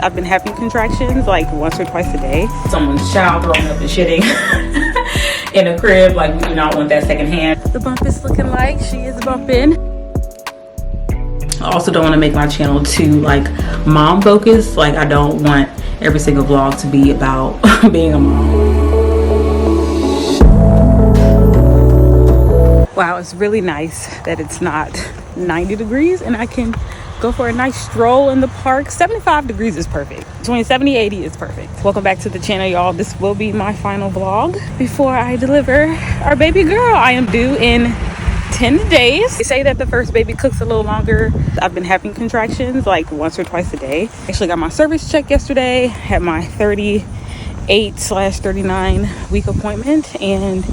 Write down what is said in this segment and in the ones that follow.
I've been having contractions like once or twice a day. Someone's child throwing up and shitting in a crib, like we do not want that secondhand. The bump is looking like she is bumping. I also don't want to make my channel too like mom focused. Like I don't want every single vlog to be about being a mom. Wow, it's really nice that it's not 90 degrees and I can go for a nice stroll in the park. 75 degrees is perfect. Between 70 and 80 is perfect. Welcome back to the channel, y'all. This will be my final vlog before I deliver our baby girl. I am due in 10 days. They say that the first baby cooks a little longer. I've been having contractions like once or twice a day. Actually got my cervix checked yesterday, had my 38/39 week appointment, and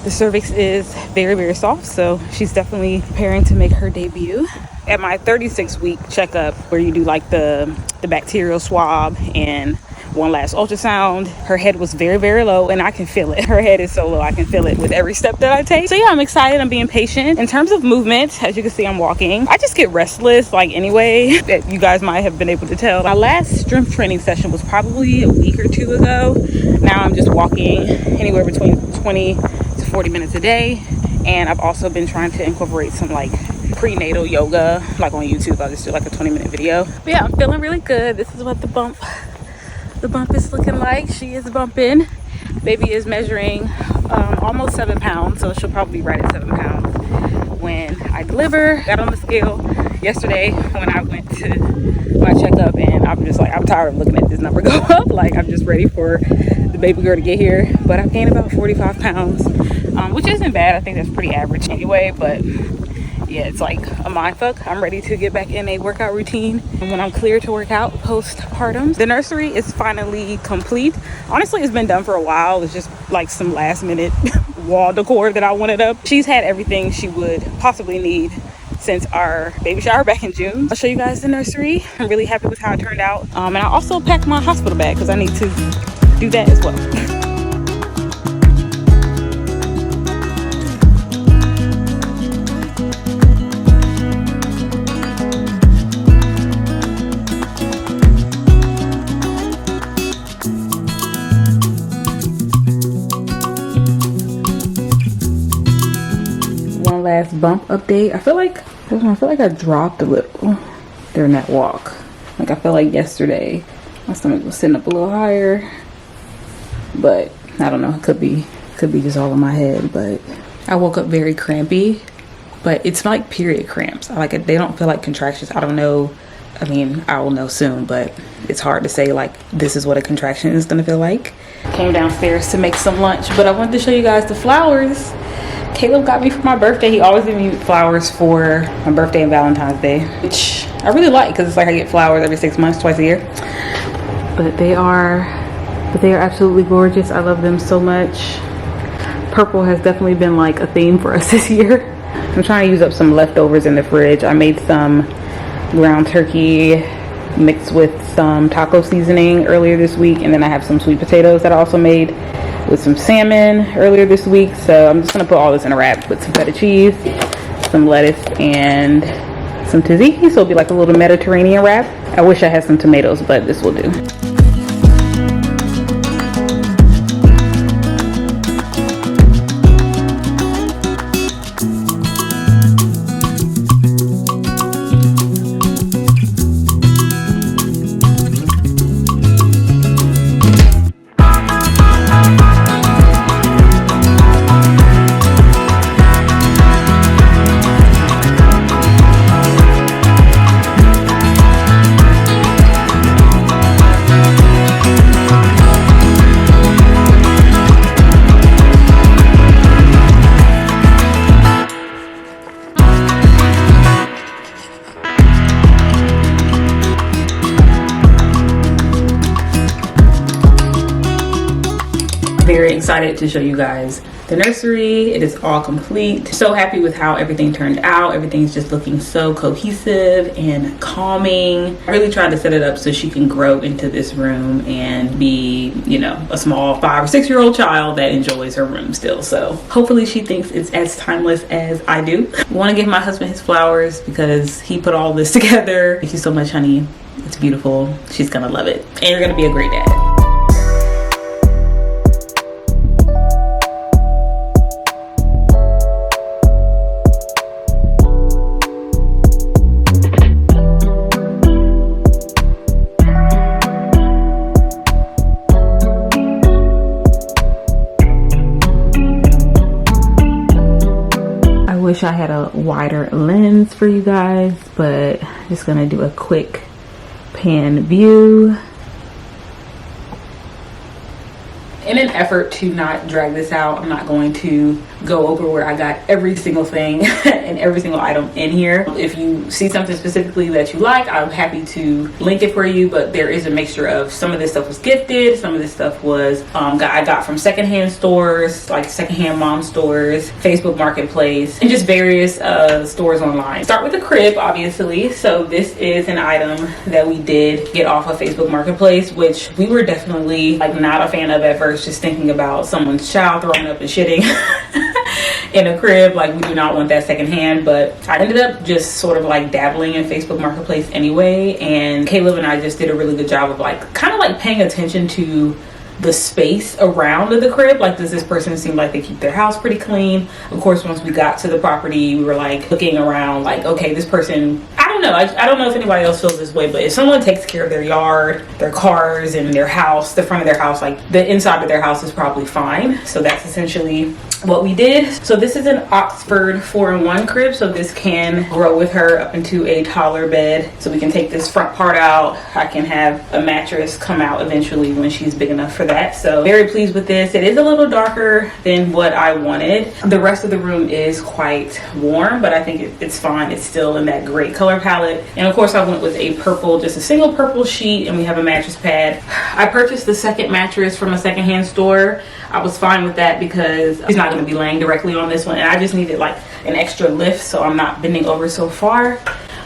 the cervix is very, very soft, so she's definitely preparing to make her debut. At my 36-week checkup, where you do like the bacterial swab and one last ultrasound, her head was very, very low, and I can feel it. Her head is so low, I can feel it with every step that I take. So yeah, I'm excited. I'm being patient. In terms of movement, as you can see, I'm walking. I just get restless, like anyway, that you guys might have been able to tell. My last strength training session was probably a week or two ago. Now I'm just walking anywhere between 20 to 40 minutes a day. And I've also been trying to incorporate some like prenatal yoga, like on YouTube. I'll just do like a 20-minute video. But yeah, I'm feeling really good. This is what the bump is looking like. She is bumping. Baby is measuring almost 7 pounds, so she'll probably be right at 7 pounds when I deliver. Got on the scale yesterday when I went to my checkup, and I'm just like, I'm tired of looking at this number go up. Like, I'm just ready for the baby girl to get here. But I've gained about 45 pounds, which isn't bad. I think that's pretty average anyway, but yeah, it's like a mind fuck. I'm ready to get back in a workout routine and when I'm clear to work out postpartum. The nursery is finally complete. Honestly, it's been done for a while. It's just like some last minute wall decor that I wanted up. She's had everything she would possibly need since our baby shower back in June. I'll show you guys the nursery. I'm really happy with how it turned out. And I also packed my hospital bag because I need to do that as well. Last bump update. I feel like I dropped a little during that walk. Like I felt like yesterday my stomach was sitting up a little higher, but I don't know, it could be just all in my head. But I woke up very crampy, but it's like period cramps. They don't feel like contractions. I don't know, I mean, I will know soon, but it's hard to say like this is what a contraction is gonna feel like. Came downstairs to make some lunch, but I wanted to show you guys the flowers Caleb got me for my birthday. He always gives me flowers for my birthday and Valentine's Day, which I really like because it's like I get flowers every 6 months, twice a year. But they are absolutely gorgeous. I love them so much. Purple has definitely been like a theme for us this year. I'm trying to use up some leftovers in the fridge. I made some ground turkey mixed with some taco seasoning earlier this week, and then I have some sweet potatoes that I also made with some salmon earlier this week. So I'm just gonna put all this in a wrap with some feta cheese, some lettuce, and some tzatziki. So it'll be like a little Mediterranean wrap. I wish I had some tomatoes, but this will do. Very excited to show you guys the nursery. It is all complete. So happy with how everything turned out. Everything's just looking so cohesive and calming. I really tried to set it up so she can grow into this room and be, you know, a small 5 or 6 year old child that enjoys her room still. So hopefully she thinks it's as timeless as I do. I want to give my husband his flowers because he put all this together. Thank you so much, honey. It's beautiful. She's gonna love it, and you're gonna be a great dad. Wish I had a wider lens for you guys, but just gonna do a quick pan view. In an effort to not drag this out, I'm not going to go over where I got every single thing and every single item in here. If you see something specifically that you like, I'm happy to link it for you, but there is a mixture of some of this stuff was gifted, some of this stuff was I got from secondhand stores, like secondhand mom stores, Facebook Marketplace, and just various stores online. Start with the crib, obviously. So this is an item that we did get off of Facebook Marketplace, which we were definitely like not a fan of at first, just thinking about someone's child throwing up and shitting in a crib. Like, we do not want that secondhand. But I ended up just sort of like dabbling in Facebook Marketplace anyway, and Caleb and I just did a really good job of like kind of like paying attention to the space around the crib. Like, does this person seem like they keep their house pretty clean? Of course, once we got to the property, we were like looking around like, okay, this person, I don't know, I don't know if anybody else feels this way, but if someone takes care of their yard, their cars, and their house, the front of their house, like the inside of their house is probably fine. So that's essentially what we did. So this is an Oxford 4-in-1 crib, so this can grow with her up into a taller bed. So we can take this front part out. I can have a mattress come out eventually when she's big enough for that. So very pleased with this. It is a little darker than what I wanted. The rest of the room is quite warm, but I think it's fine. It's still in that great color palette. And of course I went with a purple, just a single purple sheet, and we have a mattress pad. I purchased the second mattress from a secondhand store. I was fine with that because he's not going to be laying directly on this one, and I just needed like an extra lift so I'm not bending over so far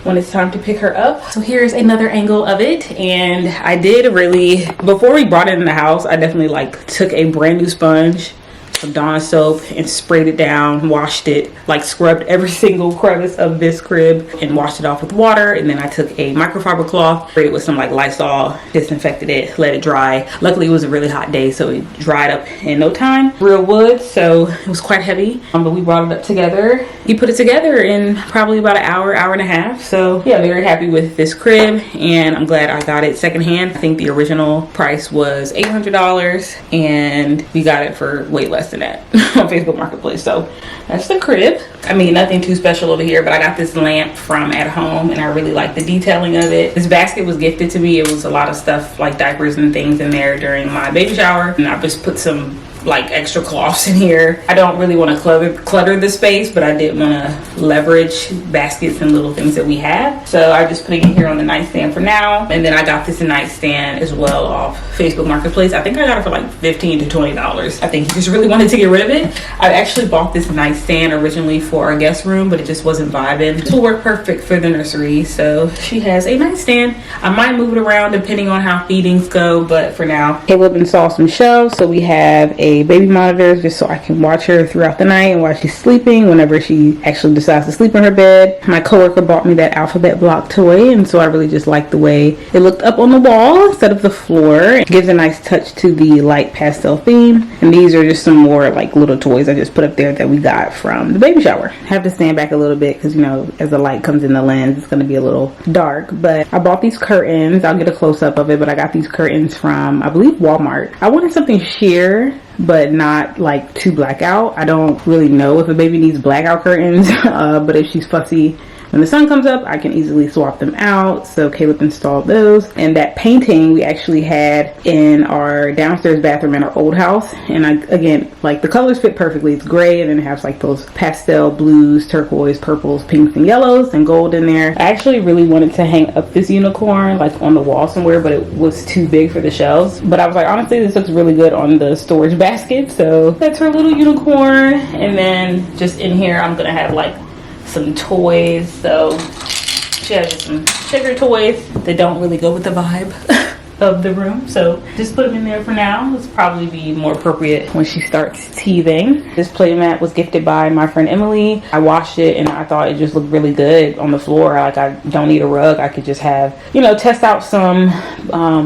when it's time to pick her up. So here's another angle of it. And I did really, before we brought it in the house, I definitely like took a brand new sponge, some Dawn soap, and sprayed it down, washed it, like scrubbed every single crevice of this crib and washed it off with water. And then I took a microfiber cloth, sprayed it with some like Lysol, disinfected it, let it dry. Luckily it was a really hot day, so it dried up in no time. Real wood, so it was quite heavy, but we brought it up together. He put it together in probably about an hour, hour and a half. So yeah, very happy with this crib, and I'm glad I got it secondhand. I think the original price was $800 and we got it for way less than that on Facebook Marketplace. So that's the crib. I mean, nothing too special over here, but I got this lamp from at home and I really like the detailing of it. This basket was gifted to me. It was a lot of stuff like diapers and things in there during my baby shower, and I just put some like extra cloths in here. I don't really want to clutter the space, but I did want to leverage baskets and little things that we have. So I just put it in here on the nightstand for now. And then I got this nightstand as well off Facebook Marketplace. I think I got it for like $15 to $20. I think he just really wanted to get rid of it. I actually bought this nightstand originally for our guest room, but it just wasn't vibing. It will work perfect for the nursery. So she has a nightstand. I might move it around depending on how feedings go, but for now, Caleb installed some shelves. So we have a baby monitor just so I can watch her throughout the night and while she's sleeping, whenever she actually decides to sleep in her bed. My coworker bought me that alphabet block toy, and so I really just like the way it looked up on the wall instead of the floor. It gives a nice touch to the light pastel theme. And these are just some more like little toys I just put up there that we got from the baby shower. I have to stand back a little bit because, you know, as the light comes in the lens, it's going to be a little dark. But I bought these curtains. I'll get a close-up of it, but I got these curtains from, I believe, Walmart. I wanted something sheer but not like too blackout. I don't really know if a baby needs blackout curtains, but if she's fussy when the sun comes up, I can easily swap them out. So Caleb installed those. And that painting we actually had in our downstairs bathroom in our old house. And again, like the colors fit perfectly. It's gray and then it has like those pastel blues, turquoise, purples, pinks, and yellows, and gold in there. I actually really wanted to hang up this unicorn like on the wall somewhere, but it was too big for the shelves. But I was like, honestly, this looks really good on the storage basket. So that's her little unicorn. And then just in here, I'm gonna have like some toys. So she has some sugar toys that don't really go with the vibe. of the room, so just put them in there for now. It's probably be more appropriate when she starts teething. This playmat was gifted by my friend Emily. I washed it and I thought it just looked really good on the floor. Like, I don't need a rug. I could just have, you know, test out some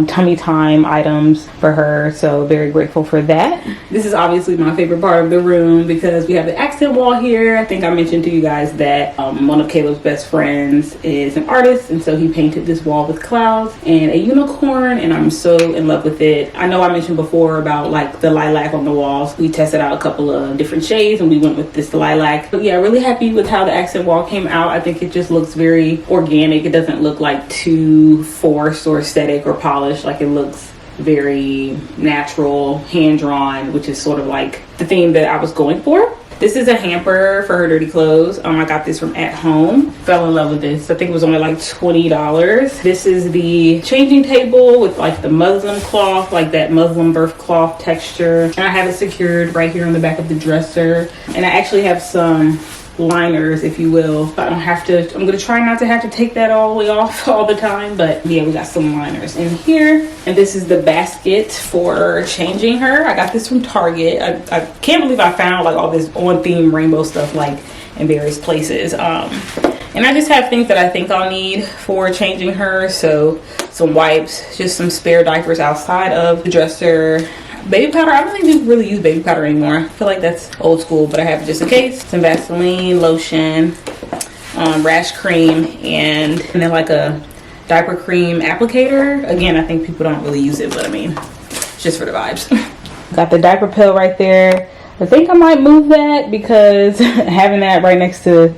tummy time items for her, so very grateful for that. This is obviously my favorite part of the room because we have the accent wall here. I think I mentioned to you guys that one of Caleb's best friends is an artist, and so he painted this wall with clouds and a unicorn, and I'm so in love with it. I know I mentioned before about like the lilac on the walls. We tested out a couple of different shades and we went with this lilac. But yeah, really happy with how the accent wall came out. I think it just looks very organic. It doesn't look like too forced or aesthetic or polished. Like, it looks very natural, hand-drawn, which is sort of like the theme that I was going for. This is a hamper for her dirty clothes. I got this from At Home. Fell in love with this. I think it was only like $20. This is the changing table with like the muslin cloth, like that muslin birth cloth texture. And I have it secured right here on the back of the dresser. And I actually have some liners, if you will. I don't have to, I'm gonna try not to have to take that all the way off all the time, but yeah, we got some liners in here. And this is the basket for changing her. I got this from Target. I can't believe I found like all this on theme rainbow stuff like in various places. And I just have things that I think I'll need for changing her. So some wipes, just some spare diapers outside of the dresser. Baby powder, I don't think we really use baby powder anymore. I feel like that's old school, but I have it just in case. Some Vaseline, lotion, rash cream, and then like a diaper cream applicator. Again, I think people don't really use it, but I mean, it's just for the vibes. Got the diaper pill right there. I think I might move that because having that right next to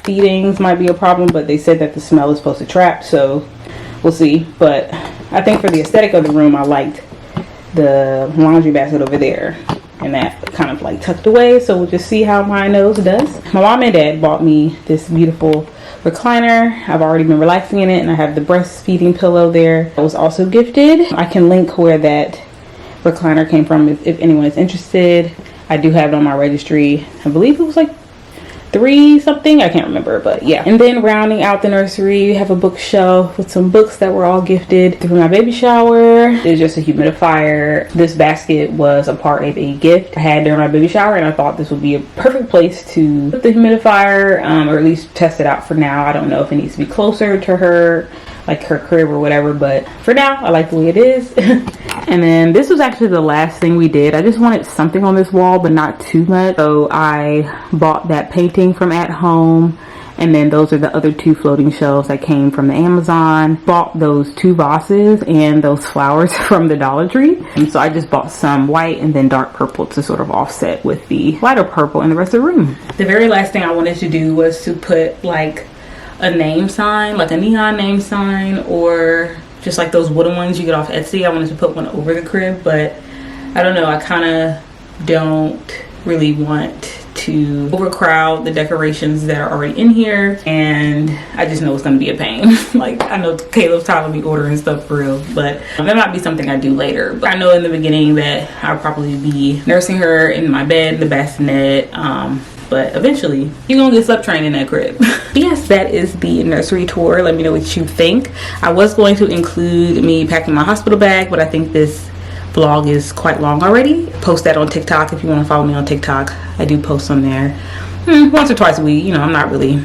feedings might be a problem, but they said that the smell is supposed to trap, so we'll see. But I think for the aesthetic of the room, I liked the laundry basket over there, and that kind of like tucked away, so we'll just see how my nose does. My mom and dad bought me this beautiful recliner. I've already been relaxing in it, and I have the breastfeeding pillow there. It was also gifted. I can link where that recliner came from if anyone is interested. I do have it on my registry. I believe it was like $3 something, I can't remember, but yeah. And then rounding out the nursery, we have a bookshelf with some books that were all gifted through my baby shower. It's just a humidifier. This basket was a part of a gift I had during my baby shower, and I thought this would be a perfect place to put the humidifier, or at least test it out for now. I don't know if it needs to be closer to her, like her crib or whatever, but for now I like the way it is. And then this was actually the last thing we did. I just wanted something on this wall, but not too much, so I bought that painting from At Home, and then those are the other 2 floating shelves that came from the Amazon. Bought those 2 vases and those flowers from the Dollar Tree, and so I just bought some white and then dark purple to sort of offset with the lighter purple in the rest of the room. The very last thing I wanted to do was to put like a name sign, like a neon name sign, or just like those wooden ones you get off Etsy. I wanted to put one over the crib, but I don't know, I kind of don't really want to overcrowd the decorations that are already in here, and I just know it's going to be a pain. Like, I know Caleb's tired of me ordering stuff for real, but that might be something I do later. But I know in the beginning that I'll probably be nursing her in my bed, the bassinet, but eventually you're gonna get slept trained in that crib. Yes, that is the nursery tour. Let me know what you think. I was going to include me packing my hospital bag, but I think this vlog is quite long already. Post that on TikTok if you want to follow me on TikTok. I do post on there once or twice a week. You know, I'm not really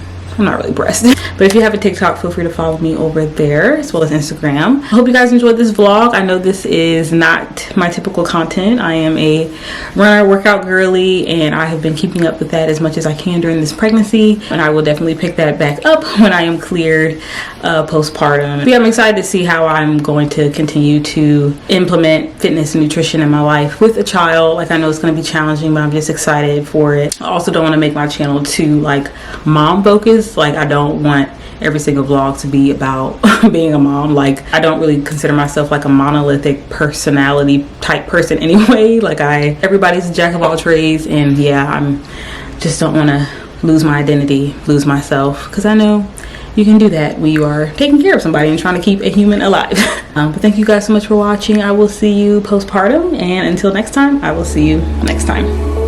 pressed. But if you have a TikTok, feel free to follow me over there, as well as Instagram. I hope you guys enjoyed this vlog. I know this is not my typical content. I am a runner, workout girly, and I have been keeping up with that as much as I can during this pregnancy, and I will definitely pick that back up when I am cleared postpartum. But I'm excited to see how I'm going to continue to implement fitness and nutrition in my life with a child. Like, I know it's going to be challenging, but I'm just excited for it. I also don't want to make my channel too like mom focused. Like, I don't want every single vlog to be about being a mom. Like, I don't really consider myself like a monolithic personality type person anyway. Like, everybody's a jack of all trades, and yeah, I'm just don't want to lose my identity, lose myself, because I know you can do that when you are taking care of somebody and trying to keep a human alive. But thank you guys so much for watching. I will see you postpartum, and until next time, I will see you next time.